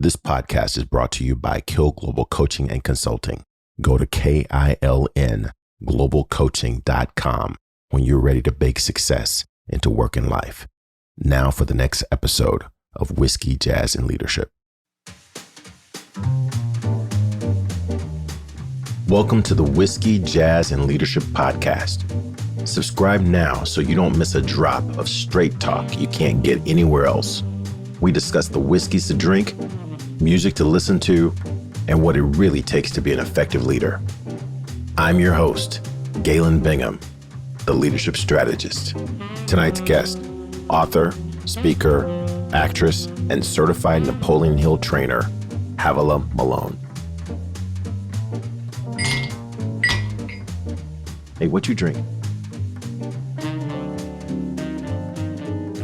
This podcast is brought to you by Kill Global Coaching and Consulting. Go to KILN globalcoaching.com when you're ready to bake success into work and life. Now for the next episode of Whiskey, Jazz, and Leadership. Welcome to the Whiskey, Jazz, and Leadership Podcast. Subscribe now so you don't miss a drop of straight talk you can't get anywhere else. We discuss the whiskeys to drink, music to listen to, and what it really takes to be an effective leader. I'm your host, Galen Bingham, the leadership strategist. Tonight's guest, author, speaker, actress, and certified Napoleon Hill trainer, Havilah Malone. Hey, what you drink?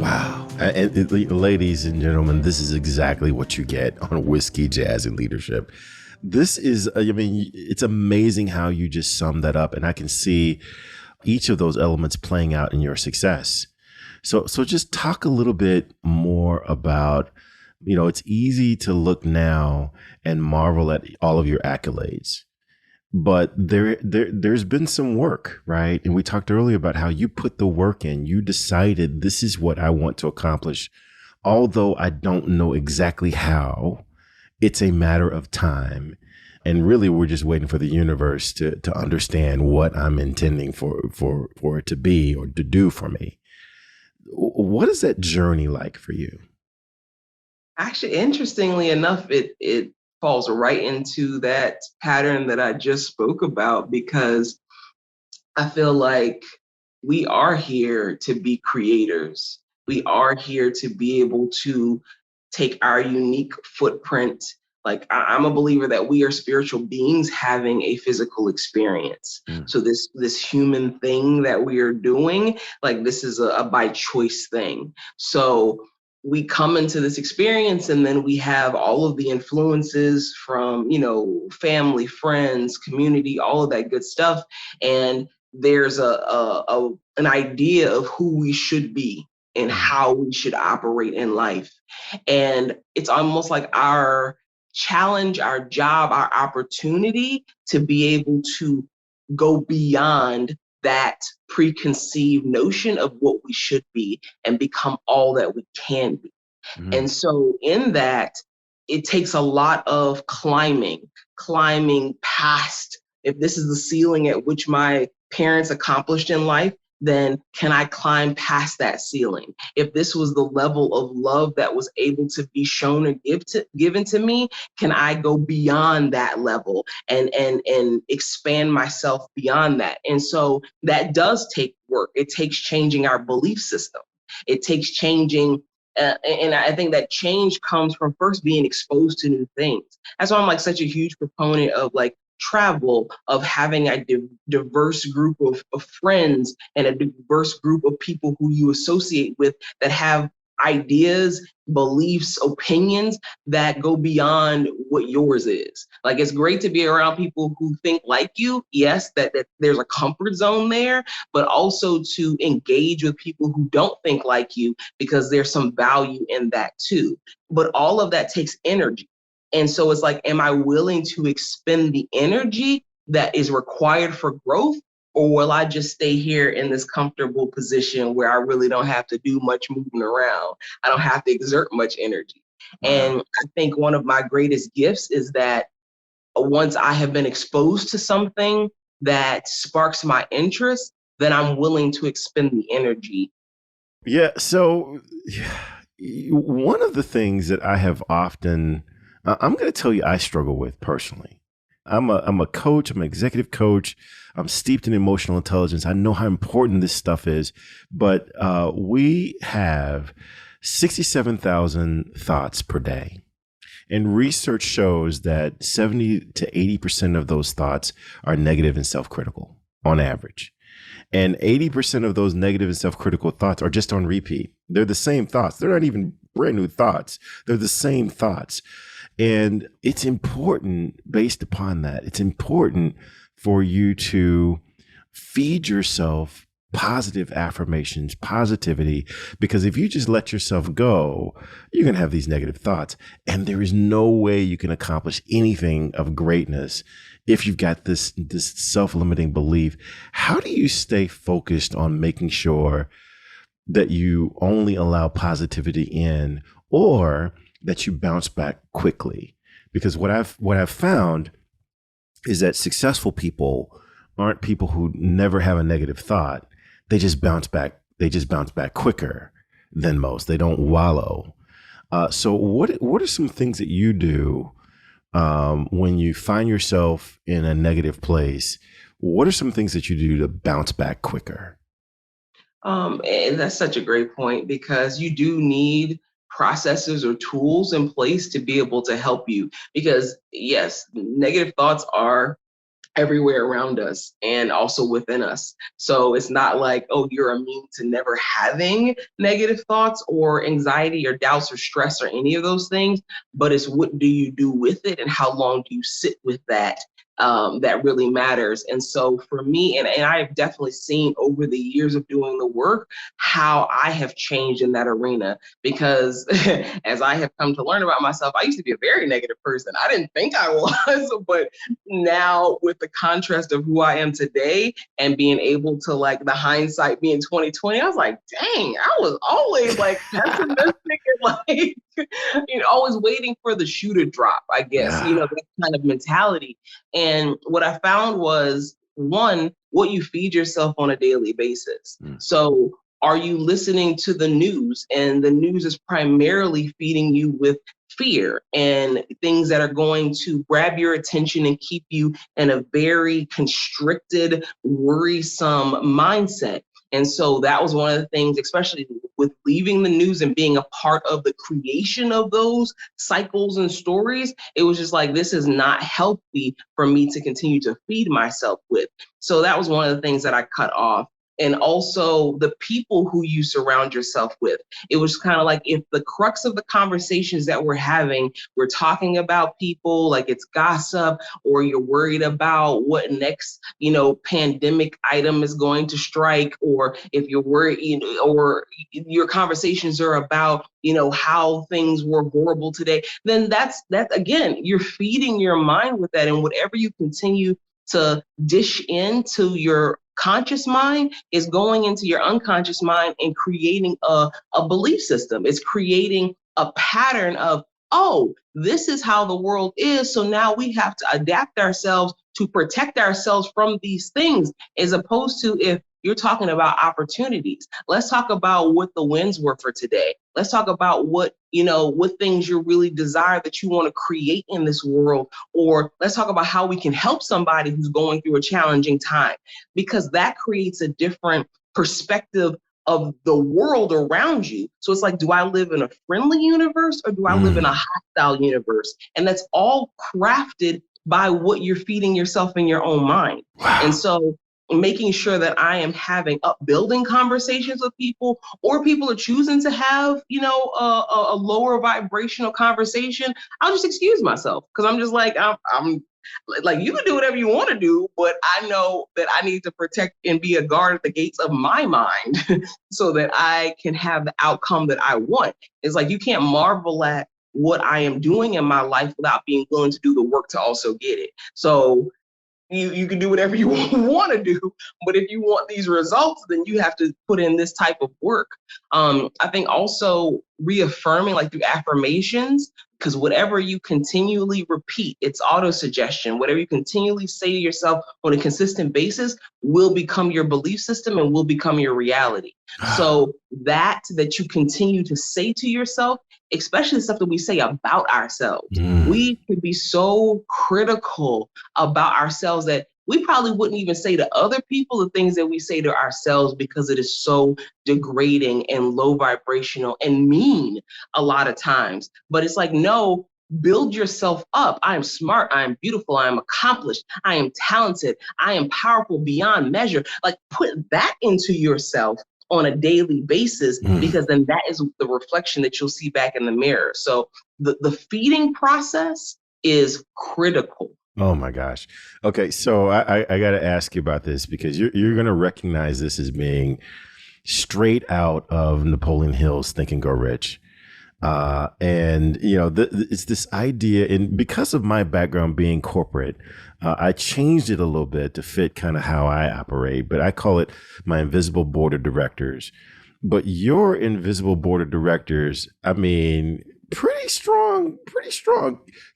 Wow. Ladies and gentlemen, this is exactly what you get on Whiskey, Jazz, and Leadership. This is, it's amazing how you just summed that up, and I can see each of those elements playing out in your success. So just talk a little bit more about, it's easy to look now and marvel at all of your accolades, but there's been some work, right? And we talked earlier about how you put the work in. You decided this is what I want to accomplish. Although I don't know exactly how, it's a matter of time. And really, we're just waiting for the universe to understand what I'm intending for it to be or to do for me. What is that journey like for you? Actually, interestingly enough, it falls right into that pattern that I just spoke about, because I feel like we are here to be creators. We are here to be able to take our unique footprint. Like, I'm a believer that we are spiritual beings having a physical experience. So this human thing that we are doing, like, this is a by choice thing. So we come into this experience, and then we have all of the influences from, family, friends, community, all of that good stuff. And there's an idea of who we should be and how we should operate in life. And it's almost like our challenge, our job, our opportunity to be able to go beyond that preconceived notion of what we should be and become all that we can be. Mm-hmm. And so in that, it takes a lot of climbing past, if this is the ceiling at which my parents accomplished in life, then can I climb past that ceiling? If this was the level of love that was able to be shown and given to me, can I go beyond that level and expand myself beyond that? And so that does take work. It takes changing our belief system. It takes changing, and I think that change comes from first being exposed to new things. That's why I'm like such a huge proponent of like travel, of having a diverse group of friends and a diverse group of people who you associate with that have ideas, beliefs, opinions that go beyond what yours is. Like, it's great to be around people who think like you. Yes, that there's a comfort zone there, but also to engage with people who don't think like you, because there's some value in that too. But all of that takes energy. And so it's like, am I willing to expend the energy that is required for growth? Or will I just stay here in this comfortable position where I really don't have to do much moving around? I don't have to exert much energy. Wow. And I think one of my greatest gifts is that once I have been exposed to something that sparks my interest, then I'm willing to expend the energy. Yeah. So one of the things that I have often, I'm going to tell you, I struggle with personally. I'm a coach. I'm an executive coach. I'm steeped in emotional intelligence. I know how important this stuff is, but we have 67,000 thoughts per day. And research shows that 70 to 80% of those thoughts are negative and self-critical on average. And 80% of those negative and self-critical thoughts are just on repeat. They're the same thoughts. They're not even brand new thoughts. They're the same thoughts. And it's important, based upon that, it's important for you to feed yourself positive affirmations, positivity, because if you just let yourself go, you're going to have these negative thoughts. And there is no way you can accomplish anything of greatness if you've got this self-limiting belief. How do you stay focused on making sure that you only allow positivity in, or that you bounce back quickly? Because what I've found is that successful people aren't people who never have a negative thought. They just bounce back. They just bounce back quicker than most. They don't wallow. So what are some things that you do when you find yourself in a negative place? What are some things that you do to bounce back quicker? And that's such a great point, because you do need processes or tools in place to be able to help you. Because yes, negative thoughts are everywhere around us and also within us. So it's not like, oh, you're immune to never having negative thoughts or anxiety or doubts or stress or any of those things, but it's what do you do with it and how long do you sit with that? That really matters. And so for me, and I've definitely seen over the years of doing the work, how I have changed in that arena, because as I have come to learn about myself, I used to be a very negative person. I didn't think I was, but now with the contrast of who I am today and being able to, like, the hindsight being 2020, I was like, dang, I was always like pessimistic and like, always waiting for the shoe to drop, I guess, Yeah. that kind of mentality. And what I found was, one, what you feed yourself on a daily basis. Mm. So are you listening to the news? And the news is primarily feeding you with fear and things that are going to grab your attention and keep you in a very constricted, worrisome mindset. And so that was one of the things, especially with leaving the news and being a part of the creation of those cycles and stories, it was just like, this is not healthy for me to continue to feed myself with. So that was one of the things that I cut off. And also the people who you surround yourself with. It was kind of like, if the crux of the conversations that we're having, we're talking about people, like it's gossip, or you're worried about what next, pandemic item is going to strike, or if you're worried, or your conversations are about, how things were horrible today, then that's again, you're feeding your mind with that. And whatever you continue to dish into your conscious mind is going into your unconscious mind and creating a belief system. It's creating a pattern of, oh, this is how the world is. So now we have to adapt ourselves to protect ourselves from these things, as opposed to, if you're talking about opportunities, let's talk about what the wins were for today. Let's talk about what things you really desire that you want to create in this world. Or let's talk about how we can help somebody who's going through a challenging time, because that creates a different perspective of the world around you. So it's like, do I live in a friendly universe or do I live in a hostile universe? And that's all crafted by what you're feeding yourself in your own mind. Wow. And so making sure that I am having upbuilding conversations with people, or people are choosing to have, a lower vibrational conversation, I'll just excuse myself, because I'm just like, I'm like, you can do whatever you want to do, but I know that I need to protect and be a guard at the gates of my mind so that I can have the outcome that I want. It's like, you can't marvel at what I am doing in my life without being willing to do the work to also get it. So you can do whatever you want to do, but if you want these results, then you have to put in this type of work. I think also reaffirming, like through affirmations, because whatever you continually repeat, it's auto-suggestion. Whatever you continually say to yourself on a consistent basis will become your belief system and will become your reality. So that you continue to say to yourself, especially stuff that we say about ourselves, we could be so critical about ourselves that we probably wouldn't even say to other people the things that we say to ourselves, because it is so degrading and low vibrational and mean a lot of times. But it's like, no, build yourself up. I am smart. I am beautiful. I am accomplished. I am talented. I am powerful beyond measure. Like, put that into yourself on a daily basis, because then that is the reflection that you'll see back in the mirror. So the feeding process is critical. Oh my gosh. Okay, so I got to ask you about this because you're going to recognize this as being straight out of Napoleon Hill's Think and Grow Rich. And it's this idea, and because of my background being corporate, I changed it a little bit to fit kind of how I operate, but I call it my invisible board of directors. But your invisible board of directors, I mean, pretty strong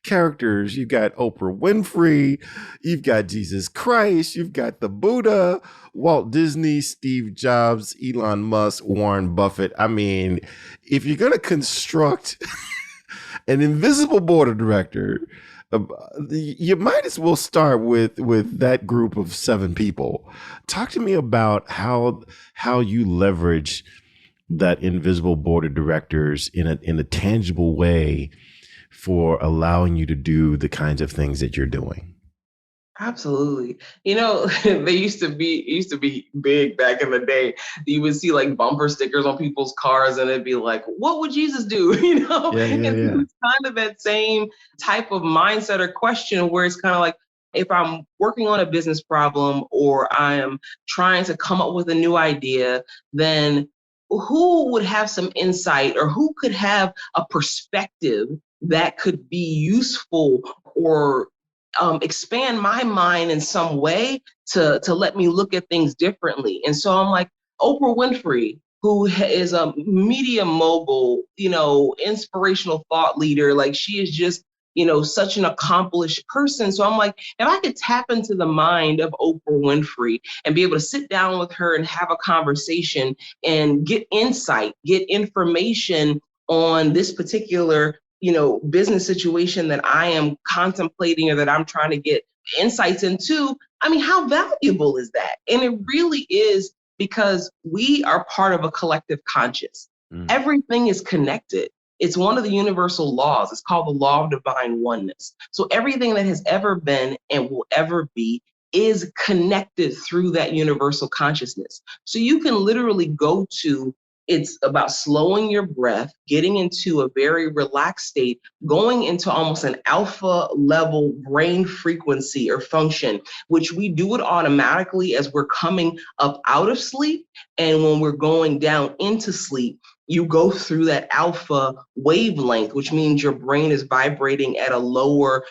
characters. You've got Oprah Winfrey, you've got Jesus Christ, you've got the Buddha, Walt Disney, Steve Jobs, Elon Musk, Warren Buffett. I mean, if you're going to construct an invisible board of director, you might as well start with that group of 7 people. Talk to me about how you leverage that invisible board of directors in a tangible way for allowing you to do the kinds of things that you're doing. Absolutely. They used to be big back in the day. You would see like bumper stickers on people's cars and it'd be like, what would Jesus do? Yeah, yeah, And yeah. it's kind of that same type of mindset or question where it's kind of like, if I'm working on a business problem or I am trying to come up with a new idea, then who would have some insight or who could have a perspective that could be useful or expand my mind in some way to let me look at things differently. And so I'm like, Oprah Winfrey, who is a media mogul, inspirational thought leader, like she is just, such an accomplished person. So I'm like, if I could tap into the mind of Oprah Winfrey and be able to sit down with her and have a conversation and get insight, get information on this particular business situation that I am contemplating or that I'm trying to get insights into, I mean, how valuable is that? And it really is, because we are part of a collective conscious. Everything is connected. It's one of the universal laws. It's called the law of divine oneness. So everything that has ever been and will ever be is connected through that universal consciousness. So you can literally go to, it's about slowing your breath, getting into a very relaxed state, going into almost an alpha level brain frequency or function, which we do it automatically as we're coming up out of sleep. And when we're going down into sleep, you go through that alpha wavelength, which means your brain is vibrating at a lower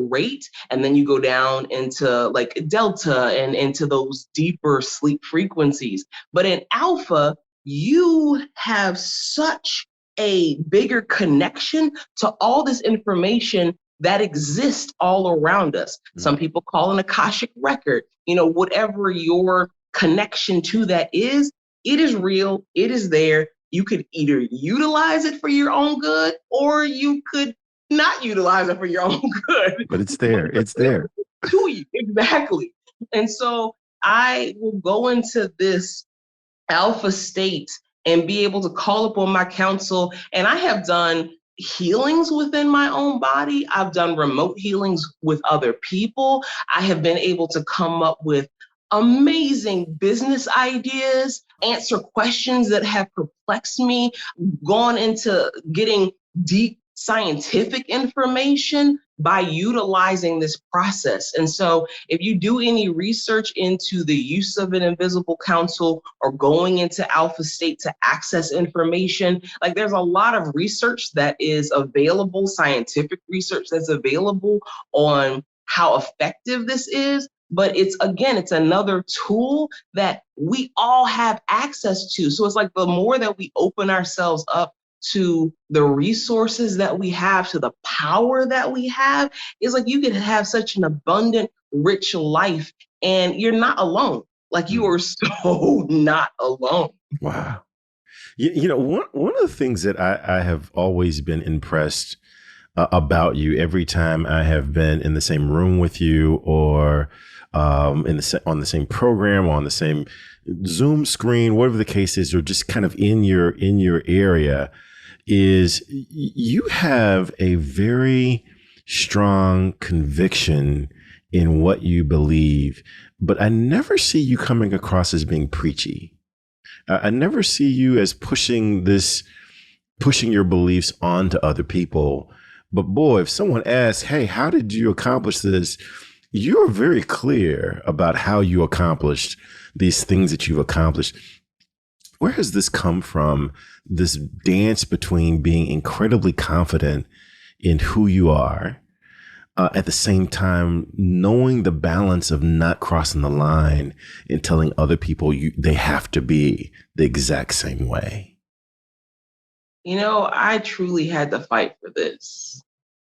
rate. And then you go down into like delta and into those deeper sleep frequencies. But in alpha, you have such a bigger connection to all this information that exists all around us. Some people call an Akashic record, whatever your connection to that is, it is real, it is there. You could either utilize it for your own good or you could not utilize it for your own good. But it's there. It's there. To you, exactly. And so I will go into this alpha state and be able to call upon my counsel. And I have done healings within my own body. I've done remote healings with other people. I have been able to come up with amazing business ideas, answer questions that have perplexed me, gone into getting deep scientific information by utilizing this process. And so if you do any research into the use of an invisible counsel or going into alpha state to access information, like there's a lot of research that is available, scientific research that's available on how effective this is. But it's another tool that we all have access to. So it's like the more that we open ourselves up to the resources that we have, to the power that we have, is like you can have such an abundant, rich life and you're not alone. Like you are so not alone. Wow. One of the things that I have always been impressed about you every time I have been in the same room with you or on the same program, or on the same Zoom screen, whatever the case is, or just kind of in your area, is you have a very strong conviction in what you believe, but I never see you coming across as being preachy. I never see you as pushing your beliefs onto other people, But boy, if someone asks, hey, how did you accomplish this? You're very clear about how you accomplished these things that you've accomplished. Where has this come from? This dance between being incredibly confident in who you are, at the same time, knowing the balance of not crossing the line and telling other people they have to be the exact same way. I truly had to fight for this.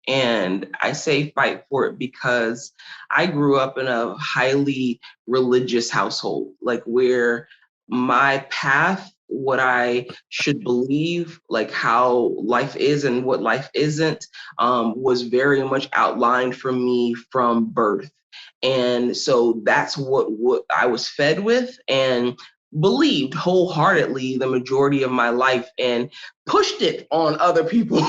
And I say fight for it because I grew up in a highly religious household, like where my path, what I should believe, like how life is and what life isn't, was very much outlined for me from birth. And so that's what I was fed with and believed wholeheartedly the majority of my life, and pushed it on other people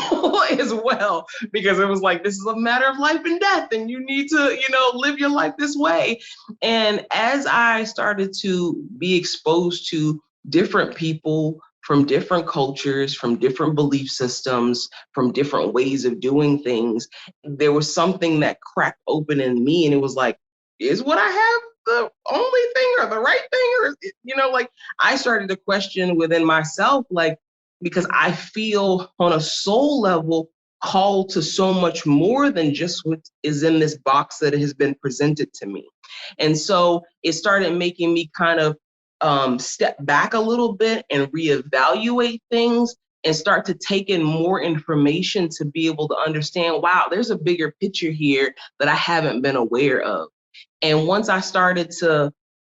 as well, because it was like, this is a matter of life and death and you need to, live your life this way. And as I started to be exposed to different people from different cultures, from different belief systems, from different ways of doing things, there was something that cracked open in me, and it was like, is what I have the only thing or the right thing? Or, like, I started to question within myself, like, because I feel on a soul level called to so much more than just what is in this box that has been presented to me. And so it started making me kind of step back a little bit and reevaluate things and start to take in more information to be able to understand, wow, there's a bigger picture here that I haven't been aware of. And once I started to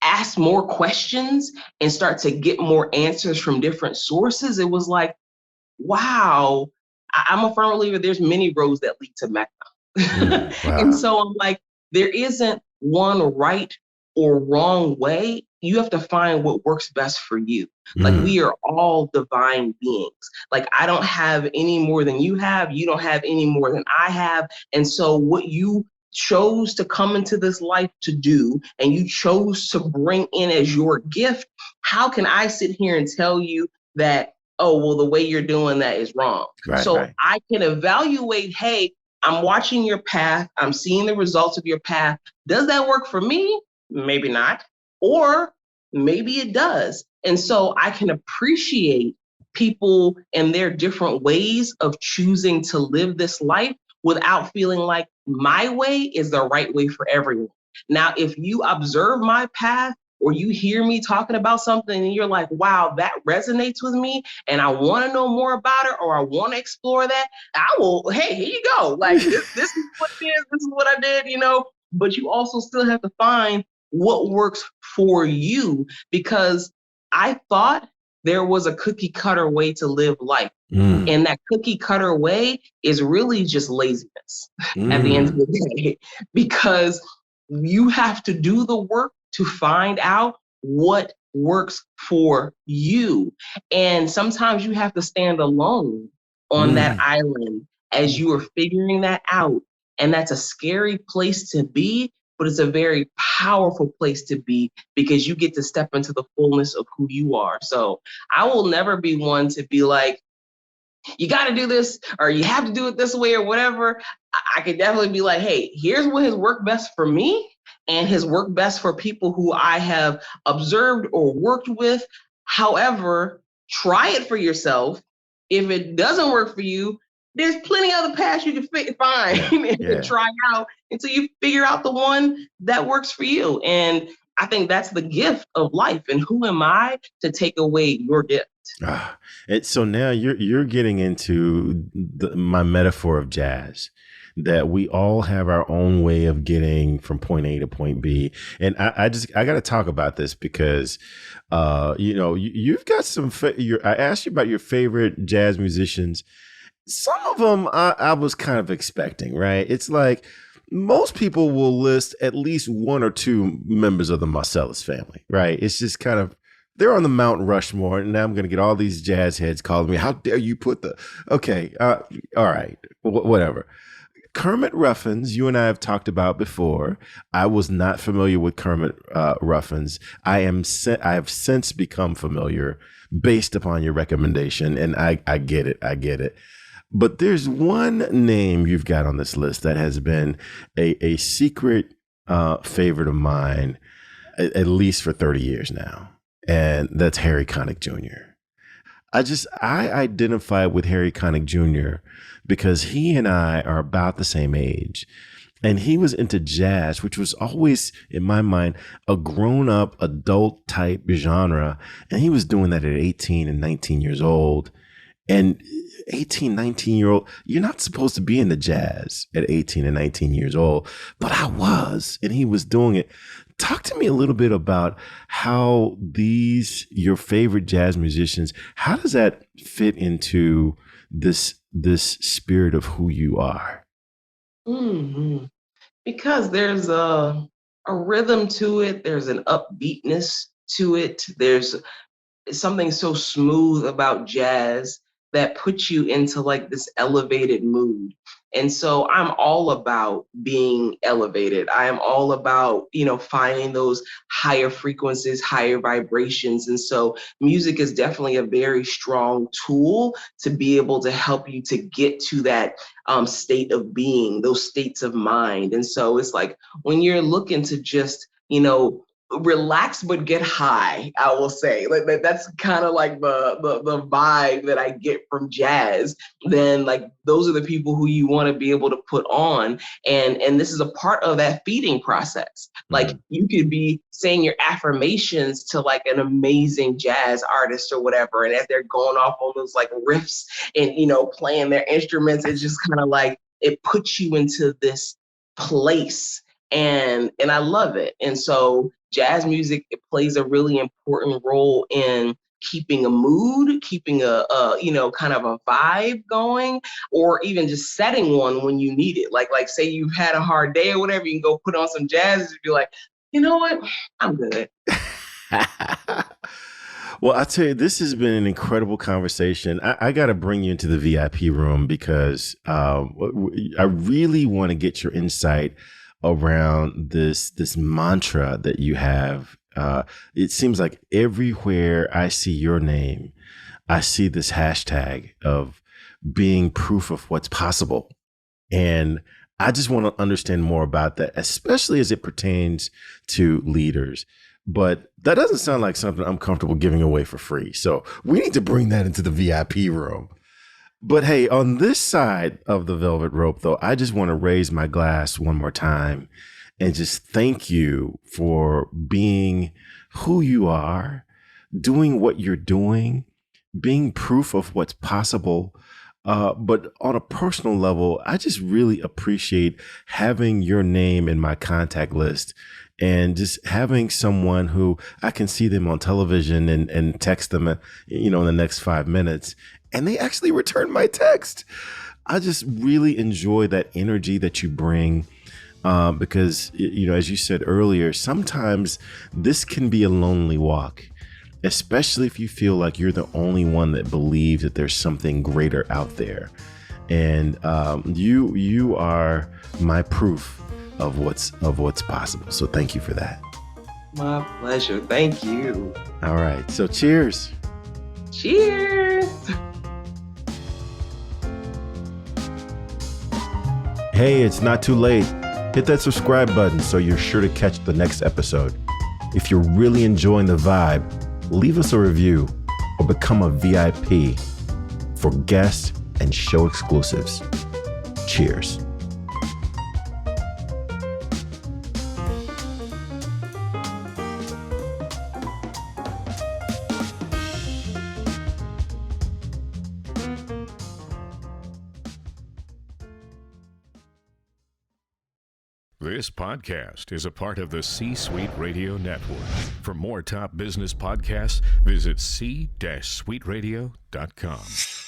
ask more questions and start to get more answers from different sources, it was like, wow, I'm a firm believer there's many roads that lead to Mecca. Wow. And so I'm like, there isn't one right or wrong way. You have to find what works best for you. Like, we are all divine beings. Like, I don't have any more than you have. You don't have any more than I have. And so what you chose to come into this life to do, and you chose to bring in as your gift, how can I sit here and tell you that, oh, well, the way you're doing that is wrong? Right. I can evaluate, hey, I'm watching your path. I'm seeing the results of your path. Does that work for me? Maybe not. Or maybe it does. And so I can appreciate people and their different ways of choosing to live this life without feeling like my way is the right way for everyone. Now, if you observe my path, or you hear me talking about something and you're like, wow, that resonates with me and I want to know more about it, or I want to explore that, I will, hey, here you go. Like, this is what it is. This is what I did, but you also still have to find what works for you, because I thought there was a cookie cutter way to live life. And that cookie cutter way is really just laziness at the end of the day, because you have to do the work to find out what works for you. And sometimes you have to stand alone on that island as you are figuring that out. And that's a scary place to be, but it's a very powerful place to be, because you get to step into the fullness of who you are. So I will never be one to be like, you got to do this, or you have to do it this way, or whatever. I could definitely be like, hey, here's what has worked best for me and has worked best for people who I have observed or worked with. However, try it for yourself. If it doesn't work for you, there's plenty of other paths you can find and try out until you figure out the one that works for you. And I think that's the gift of life. And who am I to take away your gift? So now you're getting into my metaphor of jazz, that we all have our own way of getting from point A to point B. And I got to talk about this because, you've got some, I asked you about your favorite jazz musicians. Some of them I was kind of expecting, right? It's like most people will list at least one or two members of the Marcellus family, right? It's just kind of, they're on the Mount Rushmore, and now I'm going to get all these jazz heads calling me, how dare you put okay, all right, whatever. Kermit Ruffins, you and I have talked about before. I was not familiar with Kermit Ruffins. I have since become familiar based upon your recommendation, and I get it. But there's one name you've got on this list that has been a secret favorite of mine, at least for 30 years now. And that's Harry Connick Jr. I identify with Harry Connick Jr. because he and I are about the same age. And he was into jazz, which was always, in my mind, a grown-up adult type genre. And he was doing that at 18 and 19 years old. And 18, 19-year-old, you're not supposed to be into jazz at 18 and 19 years old. But I was, and he was doing it. Talk to me a little bit about how your favorite jazz musicians, how does that fit into this spirit of who you are? Mm-hmm. Because there's a rhythm to it. There's an upbeatness to it. There's something so smooth about jazz that puts you into like this elevated mood. And so I'm all about being elevated. I am all about, finding those higher frequencies, higher vibrations. And so music is definitely a very strong tool to be able to help you to get to that state of being, those states of mind. And so it's like when you're looking to just, relax but get high, I will say. Like that's kind of like the vibe that I get from jazz. Then like those are the people who you want to be able to put on, and this is a part of that feeding process. Like you could be saying your affirmations to like an amazing jazz artist or whatever, and as they're going off on those like riffs and playing their instruments, it's just kind of like it puts you into this place, and I love it. And so jazz music, it plays a really important role in keeping a mood, keeping a kind of a vibe going, or even just setting one when you need it. Like say you've had a hard day or whatever, you can go put on some jazz and be like, you know what, I'm good. Well, I tell you, this has been an incredible conversation. I got to bring you into the VIP room because I really want to get your insight around this mantra that you have. It seems like everywhere I see your name, I see this hashtag of being proof of what's possible. And I just want to understand more about that, especially as it pertains to leaders. But that doesn't sound like something I'm comfortable giving away for free. So we need to bring that into the VIP room. But hey, on this side of the velvet rope, though, I just want to raise my glass one more time and just thank you for being who you are, doing what you're doing, being proof of what's possible. But on a personal level, I just really appreciate having your name in my contact list and just having someone who I can see them on television and text them, in the next 5 minutes. And they actually return my text. I just really enjoy that energy that you bring because, as you said earlier, sometimes this can be a lonely walk, especially if you feel like you're the only one that believes that there's something greater out there. And you are my proof of what's possible. So thank you for that. My pleasure. Thank you. All right. So cheers. Cheers. Hey, it's not too late. Hit that subscribe button so you're sure to catch the next episode. If you're really enjoying the vibe, leave us a review or become a VIP for guest and show exclusives. Cheers. This podcast is a part of the C-Suite Radio Network. For more top business podcasts, visit c-suiteradio.com.